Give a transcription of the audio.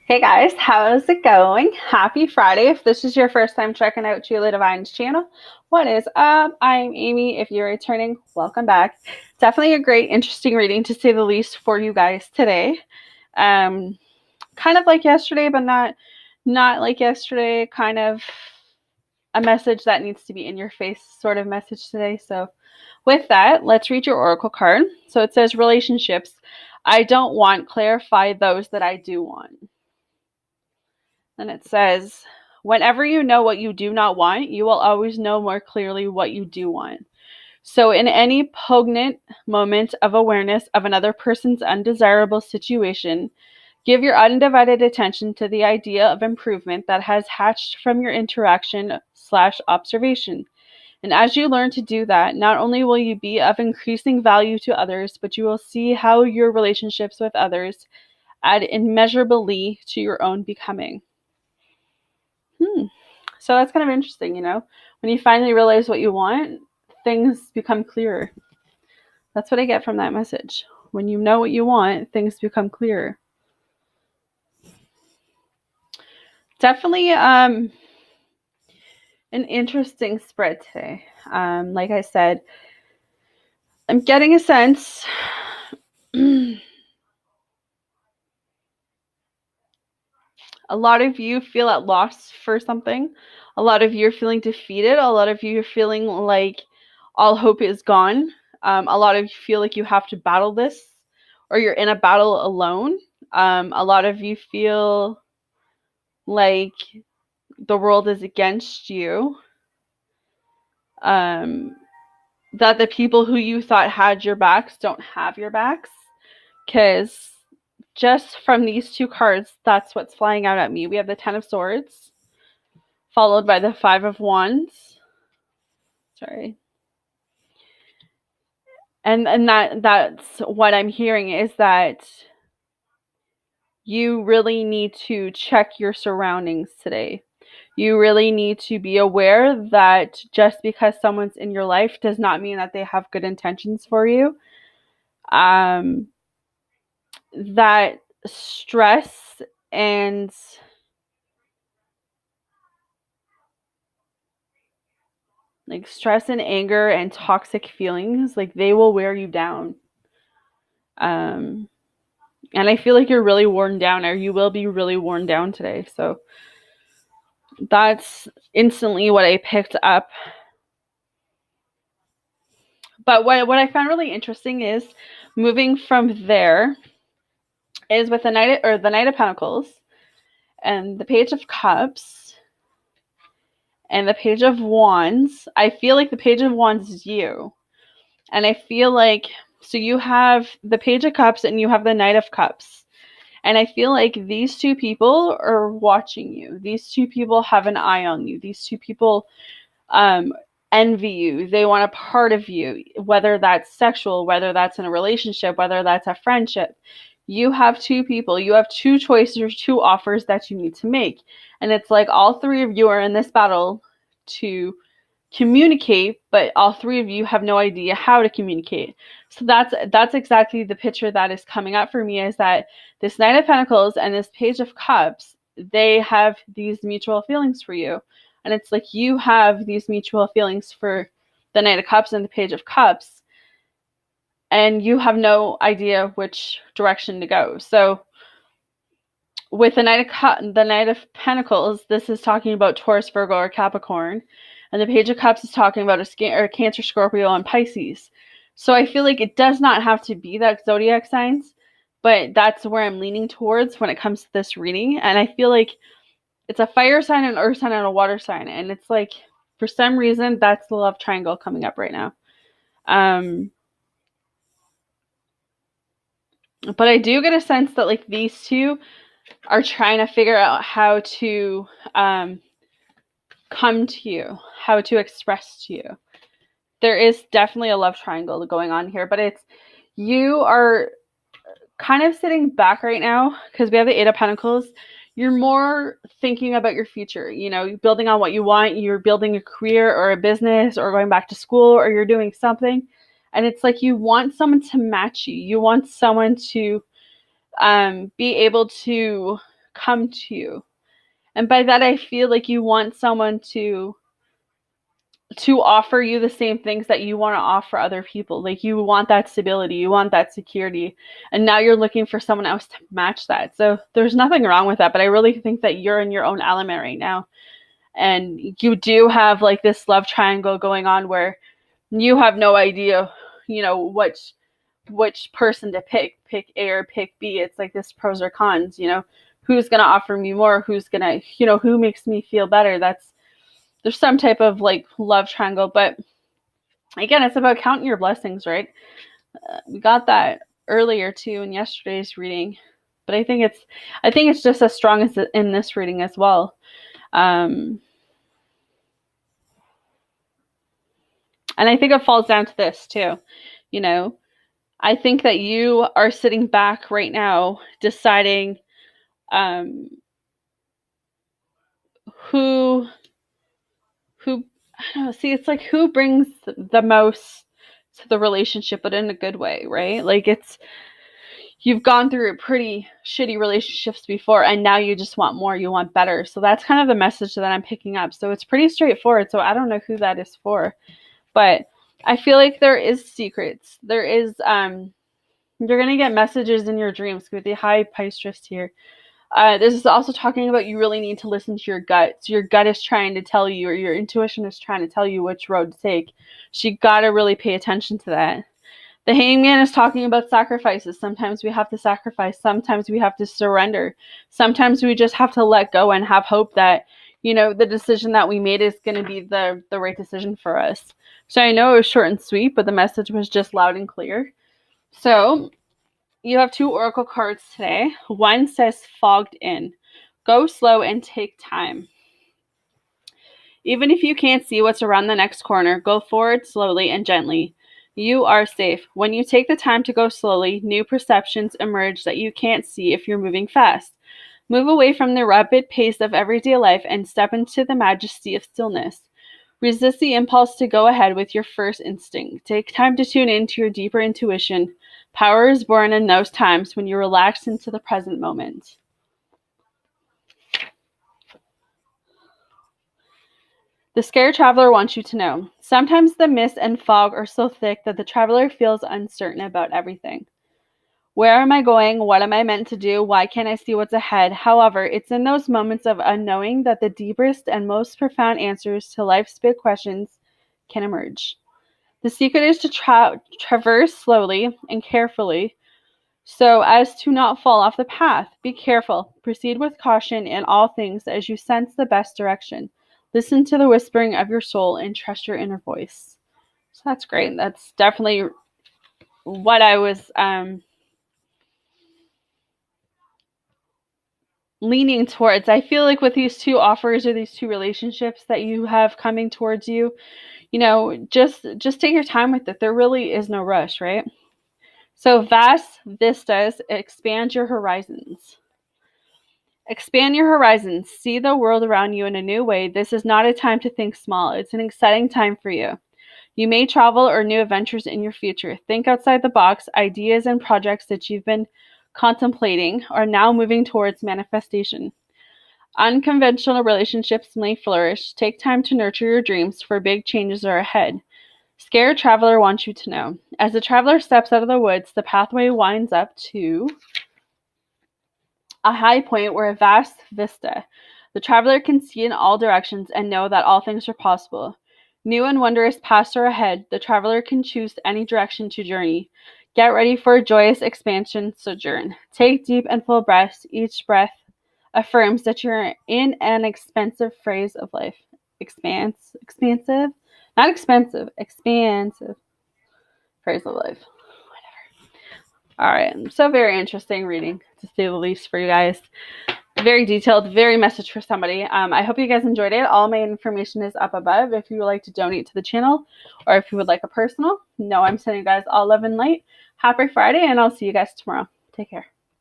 Hey guys, how's it going? Happy Friday. If this is your first time checking out Julia Devine's channel, what is up? I'm Amy. If you're returning, welcome back. Definitely a great, interesting reading to say the least for you guys today. Um, Kind of like yesterday, but not like yesterday. Kind of a message that needs to be in your face sort of message today. So with that, let's read your oracle card. So it says relationships. I don't want, clarify those that I do want. And it says, whenever you know what you do not want, you will always know more clearly what you do want. So, in any poignant moment of awareness of another person's undesirable situation, give your undivided attention to the idea of improvement that has hatched from your interaction/observation. And as you learn to do that, not only will you be of increasing value to others, but you will see how your relationships with others add immeasurably to your own becoming. So that's kind of interesting, When you finally realize what you want, things become clearer. That's what I get from that message. When you know what you want, things become clearer. Definitely an interesting spread today. Like I said, I'm getting a sense a lot of you feel at loss for something. A lot of you are feeling defeated. A lot of you are feeling like all hope is gone. A lot of you feel like you have to battle this or you're in a battle alone. A lot of you feel like the world is against you. That the people who you thought had your backs don't have your backs. Because just from these two cards, that's what's flying out at me. We have the Ten of Swords, followed by the Five of Wands. Sorry. And that's what I'm hearing is that you really need to check your surroundings today. You really need to be aware that just because someone's in your life does not mean that they have good intentions for you. That stress and anger and toxic feelings, like they will wear you down. And I feel like you're really worn down, or you will be really worn down today. So that's instantly what I picked up. But what I found really interesting is moving from there is with the Knight of Pentacles and the Page of Cups and the Page of Wands. I feel like the Page of Wands is you. And I feel like, so you have the Page of Cups and you have the Knight of Cups. And I feel like these two people are watching you. These two people have an eye on you. These two people envy you. They want a part of you, whether that's sexual, whether that's in a relationship, whether that's a friendship. You have two people. You have two choices or two offers that you need to make. And it's like all three of you are in this battle to communicate, but all three of you have no idea how to communicate. So that's exactly the picture that is coming up for me, is that this Knight of Pentacles and this Page of Cups, they have these mutual feelings for you. And it's like you have these mutual feelings for the Knight of Cups and the Page of Cups, and you have no idea which direction to go. So with the Knight of Pentacles, this is talking about Taurus, Virgo, or Capricorn. And the Page of Cups is talking about a Cancer, Scorpio, and Pisces. So I feel like it does not have to be that zodiac signs, but that's where I'm leaning towards when it comes to this reading. And I feel like it's a fire sign, an earth sign, and a water sign. And it's like, for some reason, that's the love triangle coming up right now. But I do get a sense that like these two are trying to figure out how to come to you, how to express to you. There is definitely a love triangle going on here, but it's, you are kind of sitting back right now because we have the Eight of Pentacles. You're more thinking about your future, you're building on what you want. You're building a career or a business or going back to school, or you're doing something. And it's like you want someone to match you. You want someone to be able to come to you. And by that, I feel like you want someone to offer you the same things that you want to offer other people. Like, you want that stability, you want that security, and now you're looking for someone else to match that. So there's nothing wrong with that, but I really think that you're in your own element right now. And you do have like this love triangle going on where you have no idea, which person to pick A or pick B. It's like this pros or cons, who's going to offer me more, who's going to, who makes me feel better. There's some type of like love triangle, but again, it's about counting your blessings, right? We got that earlier too in yesterday's reading, but I think it's just as strong as in this reading as well. And I think it falls down to this too. I think that you are sitting back right now deciding who I don't know, see, it's like who brings the most to the relationship, but in a good way, right? Like, you've gone through pretty shitty relationships before, and now you just want more, you want better. So that's kind of the message that I'm picking up. So it's pretty straightforward. So I don't know who that is for, but I feel like there is secrets. There is, you're going to get messages in your dreams with the high Pisces here. This is also talking about you really need to listen to your gut. So your gut is trying to tell you, or your intuition is trying to tell you which road to take. So you got to really pay attention to that. The Hangman is talking about sacrifices. Sometimes we have to sacrifice. Sometimes we have to surrender. Sometimes we just have to let go and have hope that, the decision that we made is going to be the right decision for us. So I know it was short and sweet, but the message was just loud and clear. So you have 2 oracle cards today. One says fogged in. Go slow and take time. Even if you can't see what's around the next corner, go forward slowly and gently. You are safe. When you take the time to go slowly, new perceptions emerge that you can't see if you're moving fast. Move away from the rapid pace of everyday life and step into the majesty of stillness. Resist the impulse to go ahead with your first instinct. Take time to tune into your deeper intuition. Power is born in those times when you relax into the present moment. The scared traveler wants you to know. Sometimes the mist and fog are so thick that the traveler feels uncertain about everything. Where am I going? What am I meant to do? Why can't I see what's ahead? However, it's in those moments of unknowing that the deepest and most profound answers to life's big questions can emerge. The secret is to traverse slowly and carefully so as to not fall off the path. Be careful. Proceed with caution in all things as you sense the best direction. Listen to the whispering of your soul and trust your inner voice. So that's great. That's definitely what I was leaning towards. I feel like with these 2 offers or these 2 relationships that you have coming towards you, just take your time with it. There really is no rush, right? So vast vistas, expand your horizons. Expand your horizons. See the world around you in a new way. This is not a time to think small. It's an exciting time for you. You may travel or new adventures in your future. Think outside the box. Ideas and projects that you've been contemplating are now moving towards manifestation. Unconventional relationships may flourish. Take time to nurture your dreams, for big changes are ahead. Scared traveler wants you to know. As the traveler steps out of the woods, the pathway winds up to a high point where a vast vista. The traveler can see in all directions and know that all things are possible. New and wondrous paths are ahead. The traveler can choose any direction to journey. Get ready for a joyous expansion sojourn. Take deep and full breaths. Each breath affirms that you're in an expansive phase of life. Expansive? Not expensive. Expansive phase of life. All right, so very interesting reading, to say the least, for you guys. Very detailed, very message for somebody. I hope you guys enjoyed it. All my information is up above if you would like to donate to the channel, or if you would like a personal. I'm sending you guys all love and light. Happy Friday, and I'll see you guys tomorrow. Take care.